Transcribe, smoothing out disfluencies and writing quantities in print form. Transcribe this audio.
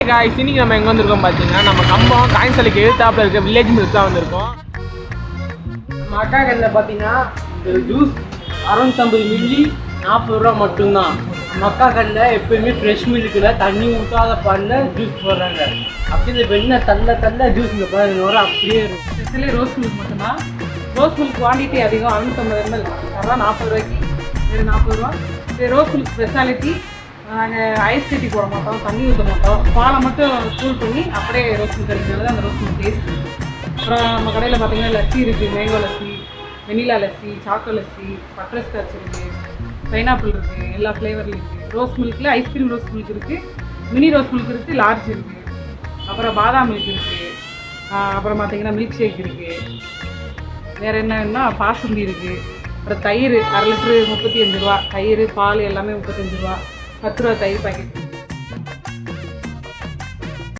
இன்னைக்கு நம்ம எங்கே வந்திருக்கோம் பார்த்தீங்கன்னா நம்ம கம்பம் காய்ச்சலுக்கு எழுத்தாப்பில் இருக்க வில்லேஜ் மில்க் தான் வந்திருக்கோம். நம்ம அக்கா கடையில் பார்த்தீங்கன்னா ஒரு ஜூஸ் 650 மில்லி 40 ரூபா மட்டும்தான். நம்ம அக்கா கடையில் எப்போயுமே ஃப்ரெஷ் மில்கில் தண்ணி ஊற்றாத பாலில் ஜூஸ் போடுறாங்க. அப்படி இந்த வெண்ணெய் தள்ள ஜூஸ் இந்த பாருங்க வர அப்படியே இருக்கும். ஸ்பெஷலி ரோஸ் மில்க் மட்டும்தான். ரோஸ் மில்க் குவான்டிட்டி அதிகம் 650 ml அதெல்லாம் 40 ரூபாய்க்கு வேறு 40 ரூபா. இது ரோஸ் மில்க் ஸ்பெஷாலிட்டி. நாங்கள் ஐஸ் கட்டி போட மாட்டோம், தண்ணி ஊற்ற மாட்டோம், பாலை மட்டும் கூல் பண்ணி அப்படியே ரோஸ் மில்க் அடிக்கிறது அந்த ரோஸ் மில்க் டேஸ்ட். அப்புறம் நம்ம கடையில் பார்த்தீங்கன்னா லஸ்ஸி இருக்குது, mango lassi, vanilla lassi, choco lassi, butterscotch இருக்குது, பைனாப்பிள் இருக்குது, எல்லா ஃப்ளேவர்லையும் இருக்குது. ரோஸ் மில்கில் ஐஸ்கிரீம் ரோஸ் மில்க் இருக்குது, மினி ரோஸ் மில்க் இருக்குது, லார்ஜ் இருக்குது, அப்புறம் பாதாம் மில்க் இருக்குது, அப்புறம் பார்த்தீங்கன்னா மில்க் ஷேக் இருக்குது, வேறு என்னன்னா பாசுந்தி இருக்குது, அப்புறம் தயிர் 1/2 லிட்டரு 35 ரூபா, தயிர் பால் எல்லாமே 35 ரூபா, 10 ரூபா தயிர் பாக்கெட்.